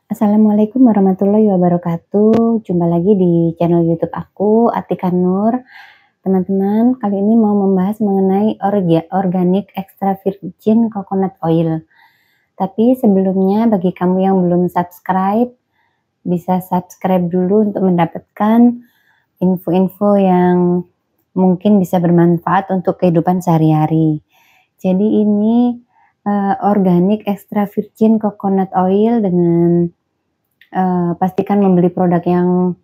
Assalamualaikum warahmatullahi wabarakatuh. Jumpa lagi di channel YouTube aku, Atika Nur. Teman-teman, kali ini mau membahas mengenai organic extra virgin coconut oil. Tapi sebelumnya bagi kamu yang belum subscribe, bisa subscribe dulu untuk mendapatkan info-info yang mungkin bisa bermanfaat untuk kehidupan sehari-hari. Jadi ini organic extra virgin coconut oil dengan pastikan membeli produk yang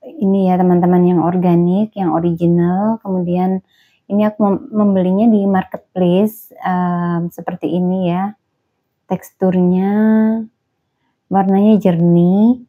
ini ya teman-teman, yang organik, yang original. Kemudian ini aku membelinya di marketplace seperti ini ya, teksturnya, warnanya jernih.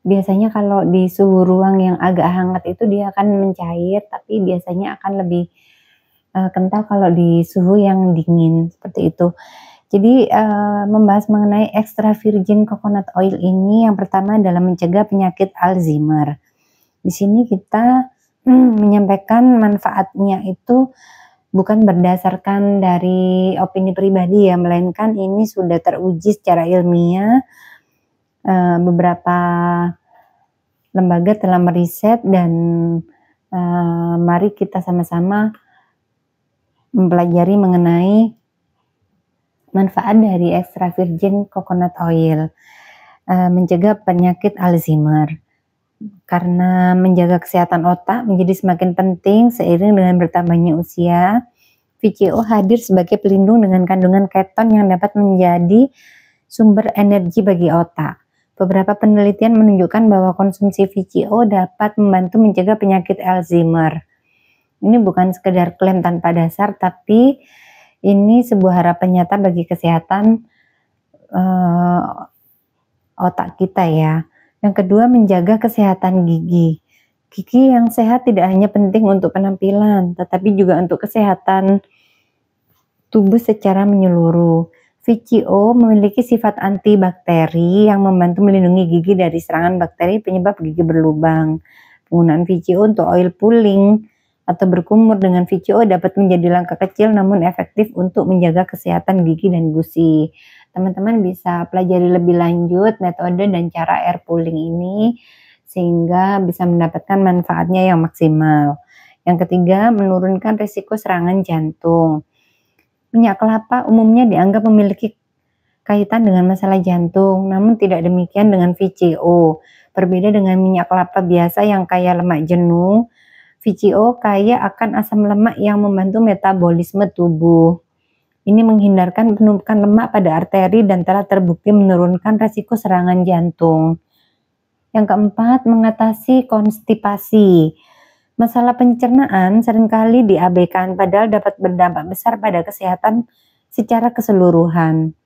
Biasanya kalau di suhu ruang yang agak hangat itu dia akan mencair, tapi biasanya akan lebih kental kalau di suhu yang dingin, seperti itu. Jadi membahas mengenai extra virgin coconut oil ini, yang pertama adalah mencegah penyakit Alzheimer. Di sini kita menyampaikan manfaatnya itu bukan berdasarkan dari opini pribadi ya, melainkan ini sudah teruji secara ilmiah. Beberapa lembaga telah meriset dan mari kita sama-sama mempelajari mengenai manfaat dari extra virgin coconut oil, mencegah penyakit Alzheimer. Karena menjaga kesehatan otak menjadi semakin penting seiring dengan bertambahnya usia, VCO hadir sebagai pelindung dengan kandungan keton yang dapat menjadi sumber energi bagi otak. Beberapa penelitian menunjukkan bahwa konsumsi VCO dapat membantu mencegah penyakit Alzheimer. Ini bukan sekedar klaim tanpa dasar, tapi ini sebuah harapan nyata bagi kesehatan otak kita ya. Yang kedua, menjaga kesehatan gigi. Gigi yang sehat tidak hanya penting untuk penampilan, tetapi juga untuk kesehatan tubuh secara menyeluruh. VCO memiliki sifat antibakteri yang membantu melindungi gigi dari serangan bakteri penyebab gigi berlubang. Penggunaan VCO untuk oil pulling atau berkumur dengan VCO dapat menjadi langkah kecil namun efektif untuk menjaga kesehatan gigi dan gusi. Teman-teman bisa pelajari lebih lanjut metode dan cara air pulling ini sehingga bisa mendapatkan manfaatnya yang maksimal. Yang ketiga, menurunkan risiko serangan jantung. Minyak kelapa umumnya dianggap memiliki kaitan dengan masalah jantung, namun tidak demikian dengan VCO. Berbeda dengan minyak kelapa biasa yang kaya lemak jenuh, VCO kaya akan asam lemak yang membantu metabolisme tubuh. Ini menghindarkan penumpukan lemak pada arteri dan telah terbukti menurunkan risiko serangan jantung. Yang keempat, mengatasi konstipasi. Masalah pencernaan seringkali diabaikan padahal dapat berdampak besar pada kesehatan secara keseluruhan.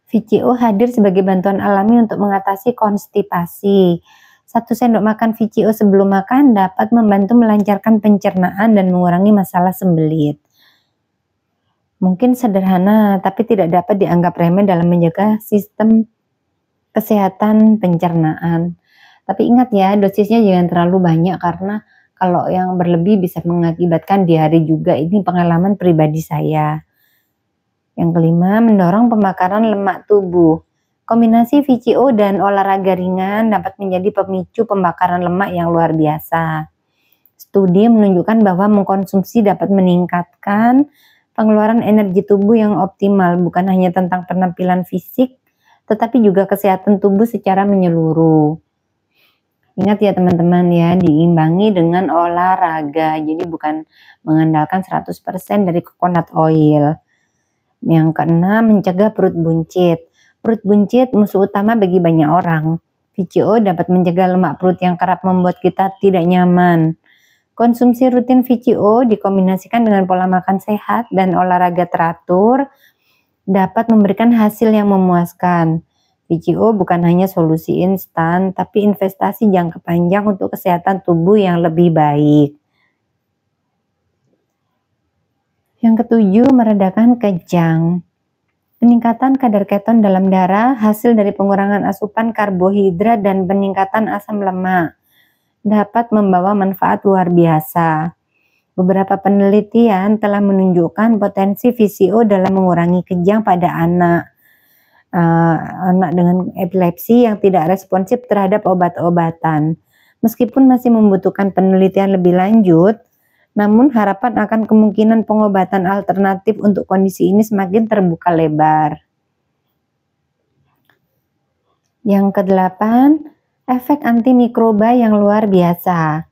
VCO hadir sebagai bantuan alami untuk mengatasi konstipasi. 1 sendok makan VCO sebelum makan dapat membantu melancarkan pencernaan dan mengurangi masalah sembelit. Mungkin sederhana, tapi tidak dapat dianggap remeh dalam menjaga sistem kesehatan pencernaan. Tapi ingat ya, dosisnya jangan terlalu banyak karena kalau yang berlebih bisa mengakibatkan diare juga. Ini pengalaman pribadi saya. Yang kelima, mendorong pembakaran lemak tubuh. Kombinasi VCO dan olahraga ringan dapat menjadi pemicu pembakaran lemak yang luar biasa. Studi menunjukkan bahwa mengkonsumsi dapat meningkatkan pengeluaran energi tubuh yang optimal, bukan hanya tentang penampilan fisik, tetapi juga kesehatan tubuh secara menyeluruh. Ingat ya teman-teman ya, diimbangi dengan olahraga, jadi bukan mengandalkan 100% dari coconut oil. Yang keenam, mencegah perut buncit. Perut buncit musuh utama bagi banyak orang. VCO dapat mencegah lemak perut yang kerap membuat kita tidak nyaman. Konsumsi rutin VCO dikombinasikan dengan pola makan sehat dan olahraga teratur dapat memberikan hasil yang memuaskan. VCO bukan hanya solusi instan, tapi investasi jangka panjang untuk kesehatan tubuh yang lebih baik. Yang ketujuh, meredakan kejang. Peningkatan kadar keton dalam darah hasil dari pengurangan asupan karbohidrat dan peningkatan asam lemak dapat membawa manfaat luar biasa. Beberapa penelitian telah menunjukkan potensi VCO dalam mengurangi kejang pada anak. anak dengan epilepsi yang tidak responsif terhadap obat-obatan. Meskipun masih membutuhkan penelitian lebih lanjut, namun harapan akan kemungkinan pengobatan alternatif untuk kondisi ini semakin terbuka lebar. Yang kedelapan, efek antimikroba yang luar biasa.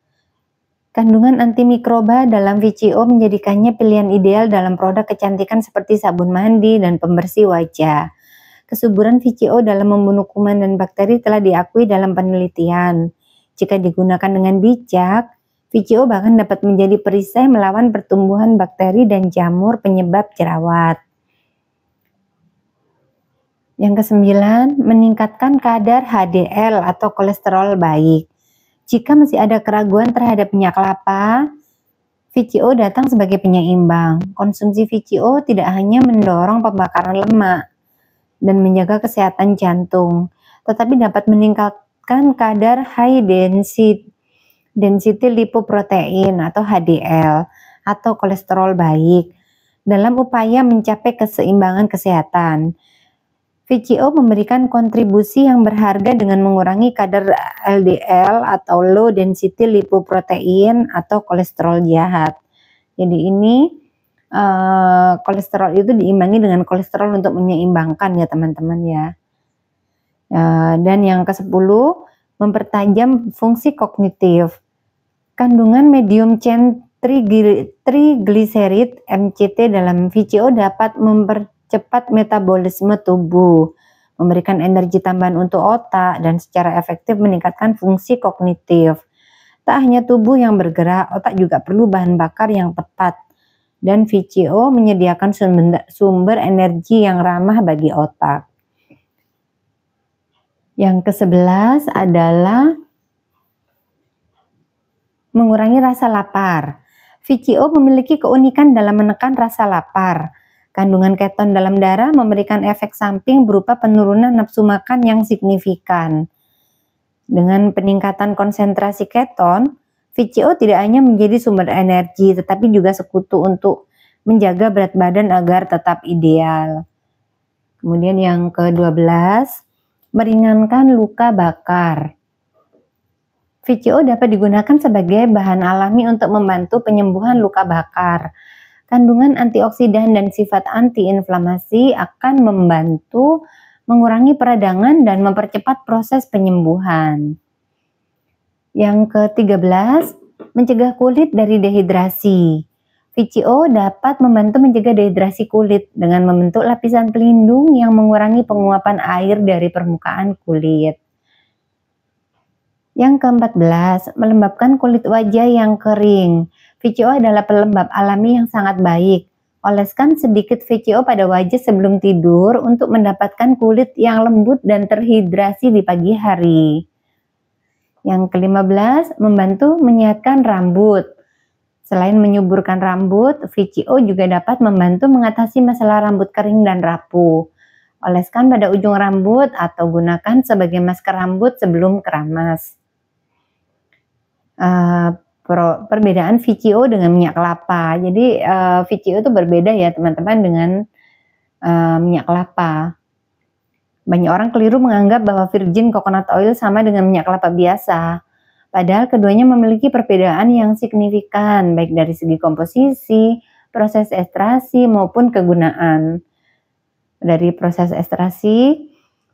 Kandungan antimikroba dalam VCO menjadikannya pilihan ideal dalam produk kecantikan seperti sabun mandi dan pembersih wajah. Kesuburan VCO dalam membunuh kuman dan bakteri telah diakui dalam penelitian. Jika digunakan dengan bijak, VCO bahkan dapat menjadi perisai melawan pertumbuhan bakteri dan jamur penyebab jerawat. Yang kesembilan, meningkatkan kadar HDL atau kolesterol baik. Jika masih ada keraguan terhadap minyak kelapa, VCO datang sebagai penyeimbang. Konsumsi VCO tidak hanya mendorong pembakaran lemak dan menjaga kesehatan jantung, tetapi dapat meningkatkan kadar high density lipoprotein atau HDL atau kolesterol baik dalam upaya mencapai keseimbangan kesehatan. VCO memberikan kontribusi yang berharga dengan mengurangi kadar LDL atau low density lipoprotein atau kolesterol jahat. Jadi ini kolesterol itu diimbangi dengan kolesterol untuk menyeimbangkan ya teman-teman ya. Dan yang ke-10, mempertajam fungsi kognitif. Kandungan medium chain triglycerid MCT dalam VCO dapat mempercepat metabolisme tubuh, memberikan energi tambahan untuk otak, dan secara efektif meningkatkan fungsi kognitif. Tak hanya tubuh yang bergerak, otak juga perlu bahan bakar yang tepat. Dan VCO menyediakan sumber energi yang ramah bagi otak. Yang ke-11 adalah mengurangi rasa lapar. VCO memiliki keunikan dalam menekan rasa lapar. Kandungan keton dalam darah memberikan efek samping berupa penurunan nafsu makan yang signifikan. Dengan peningkatan konsentrasi keton, VCO tidak hanya menjadi sumber energi, tetapi juga sekutu untuk menjaga berat badan agar tetap ideal. Kemudian yang ke-12, meringankan luka bakar. VCO dapat digunakan sebagai bahan alami untuk membantu penyembuhan luka bakar. Kandungan antioksidan dan sifat antiinflamasi akan membantu mengurangi peradangan dan mempercepat proses penyembuhan. Yang ke-13, mencegah kulit dari dehidrasi. VCO dapat membantu mencegah dehidrasi kulit dengan membentuk lapisan pelindung yang mengurangi penguapan air dari permukaan kulit. Yang ke-14, melembabkan kulit wajah yang kering. VCO adalah pelembab alami yang sangat baik. Oleskan sedikit VCO pada wajah sebelum tidur untuk mendapatkan kulit yang lembut dan terhidrasi di pagi hari. Yang ke-15, membantu menyehatkan rambut. Selain menyuburkan rambut, VCO juga dapat membantu mengatasi masalah rambut kering dan rapuh. Oleskan pada ujung rambut atau gunakan sebagai masker rambut sebelum keramas. Perbedaan VCO dengan minyak kelapa. Jadi VCO itu berbeda ya teman-teman dengan minyak kelapa. Banyak orang keliru menganggap bahwa virgin coconut oil sama dengan minyak kelapa biasa. Padahal keduanya memiliki perbedaan yang signifikan, baik dari segi komposisi, proses ekstraksi, maupun kegunaan. Dari proses ekstraksi,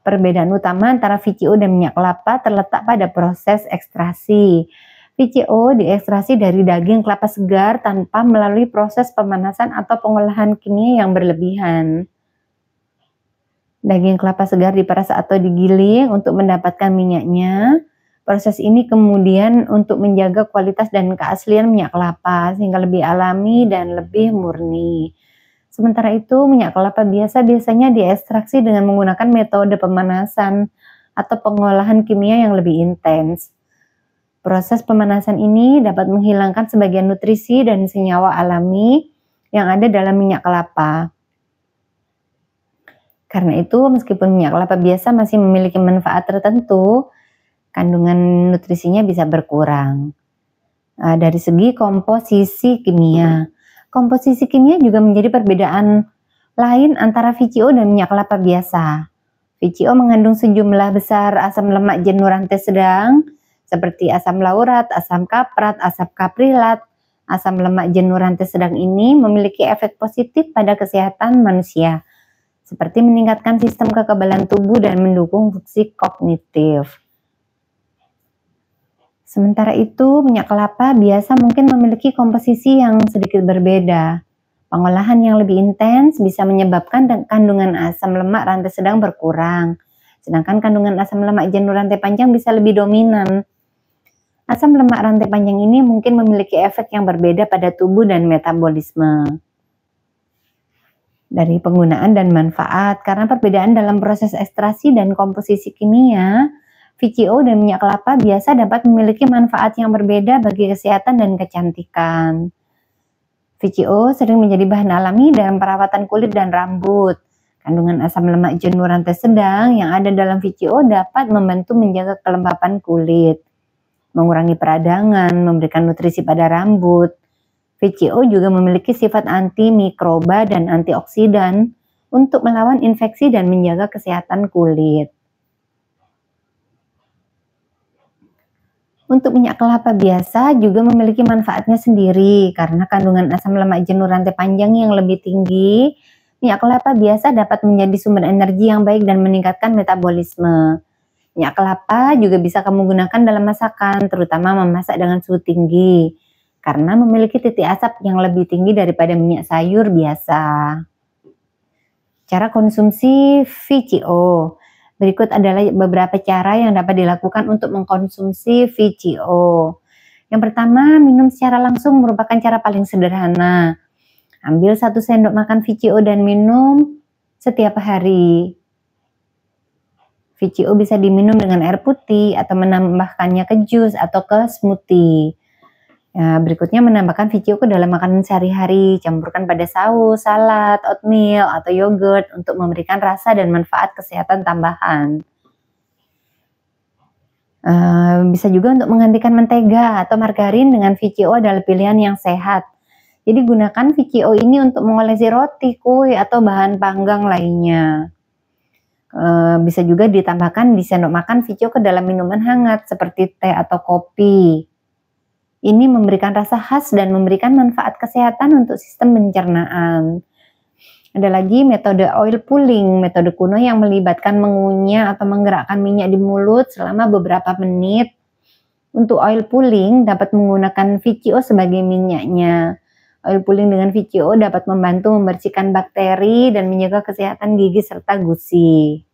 perbedaan utama antara VCO dan minyak kelapa terletak pada proses ekstraksi. VCO diekstraksi dari daging kelapa segar tanpa melalui proses pemanasan atau pengolahan kimia yang berlebihan. Daging kelapa segar diperas atau digiling untuk mendapatkan minyaknya. Proses ini kemudian untuk menjaga kualitas dan keaslian minyak kelapa sehingga lebih alami dan lebih murni. Sementara itu, minyak kelapa biasanya diekstraksi dengan menggunakan metode pemanasan atau pengolahan kimia yang lebih intens. Proses pemanasan ini dapat menghilangkan sebagian nutrisi dan senyawa alami yang ada dalam minyak kelapa. Karena itu, meskipun minyak kelapa biasa masih memiliki manfaat tertentu, kandungan nutrisinya bisa berkurang. Dari segi komposisi kimia. Komposisi kimia juga menjadi perbedaan lain antara VCO dan minyak kelapa biasa. VCO mengandung sejumlah besar asam lemak jenuh rantai sedang seperti asam laurat, asam kaprat, asam kaprilat. Asam lemak jenuh rantai sedang ini memiliki efek positif pada kesehatan manusia, seperti meningkatkan sistem kekebalan tubuh dan mendukung fungsi kognitif. Sementara itu, minyak kelapa biasa mungkin memiliki komposisi yang sedikit berbeda. Pengolahan yang lebih intens bisa menyebabkan kandungan asam lemak rantai sedang berkurang, sedangkan kandungan asam lemak jenuh rantai panjang bisa lebih dominan. Asam lemak rantai panjang ini mungkin memiliki efek yang berbeda pada tubuh dan metabolisme. Dari penggunaan dan manfaat, karena perbedaan dalam proses ekstraksi dan komposisi kimia, VCO dan minyak kelapa biasa dapat memiliki manfaat yang berbeda bagi kesehatan dan kecantikan. VCO sering menjadi bahan alami dalam perawatan kulit dan rambut. Kandungan asam lemak jenuh rantai sedang yang ada dalam VCO dapat membantu menjaga kelembapan kulit, mengurangi peradangan, memberikan nutrisi pada rambut. VCO juga memiliki sifat antimikroba dan antioksidan untuk melawan infeksi dan menjaga kesehatan kulit. Untuk minyak kelapa biasa juga memiliki manfaatnya sendiri karena kandungan asam lemak jenuh rantai panjang yang lebih tinggi. Minyak kelapa biasa dapat menjadi sumber energi yang baik dan meningkatkan metabolisme. Minyak kelapa juga bisa kamu gunakan dalam masakan, terutama memasak dengan suhu tinggi, karena memiliki titik asap yang lebih tinggi daripada minyak sayur biasa. Cara konsumsi VCO. Berikut adalah beberapa cara yang dapat dilakukan untuk mengkonsumsi VCO. Yang pertama, minum secara langsung merupakan cara paling sederhana. Ambil 1 sendok makan VCO dan minum setiap hari. VCO bisa diminum dengan air putih atau menambahkannya ke jus atau ke smoothie. Ya, berikutnya menambahkan VCO ke dalam makanan sehari-hari, campurkan pada saus, salad, oatmeal, atau yogurt untuk memberikan rasa dan manfaat kesehatan tambahan. Bisa juga untuk menggantikan mentega atau margarin dengan VCO adalah pilihan yang sehat. Jadi gunakan VCO ini untuk mengolesi roti, kue, atau bahan panggang lainnya. Bisa juga ditambahkan di sendok makan VCO ke dalam minuman hangat seperti teh atau kopi. Ini memberikan rasa khas dan memberikan manfaat kesehatan untuk sistem pencernaan. Ada lagi metode oil pulling, metode kuno yang melibatkan mengunyah atau menggerakkan minyak di mulut selama beberapa menit. Untuk oil pulling dapat menggunakan VCO sebagai minyaknya. Oil pulling dengan VCO dapat membantu membersihkan bakteri dan menjaga kesehatan gigi serta gusi.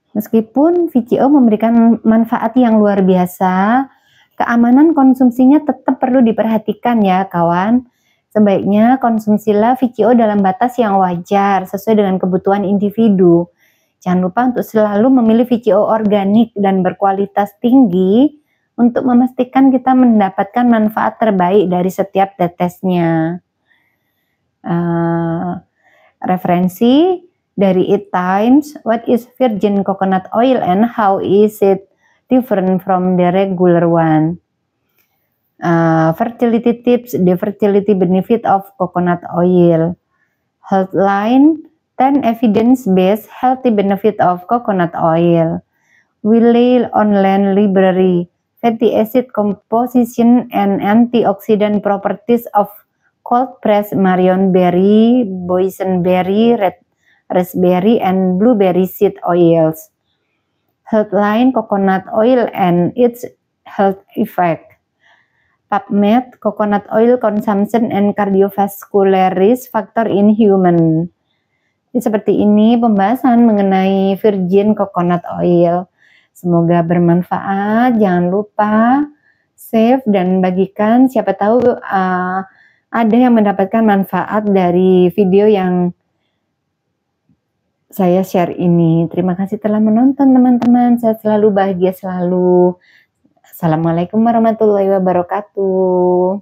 Meskipun VCO memberikan manfaat yang luar biasa, keamanan konsumsinya tetap perlu diperhatikan ya kawan. Sebaiknya konsumsilah VCO dalam batas yang wajar sesuai dengan kebutuhan individu. Jangan lupa untuk selalu memilih VCO organik dan berkualitas tinggi untuk memastikan kita mendapatkan manfaat terbaik dari setiap tetesnya. Referensi dari It Times, what is virgin coconut oil and how is it different from the regular one? Fertility tips, the fertility benefit of coconut oil. Healthline, 10 evidence-based healthy benefit of coconut oil. Wiley Online Library, fatty acid composition and antioxidant properties of cold-pressed marionberry, boysenberry, raspberry, and blueberry seed oils. Healthline coconut oil and its health effect. PubMed, coconut oil consumption and cardiovascular risk factor in human. Jadi seperti ini pembahasan mengenai virgin coconut oil. Semoga bermanfaat. Jangan lupa save dan bagikan. Siapa tahu ada yang mendapatkan manfaat dari video yang saya share ini. Terima kasih telah menonton teman-teman. Saya selalu bahagia selalu. Assalamualaikum warahmatullahi wabarakatuh.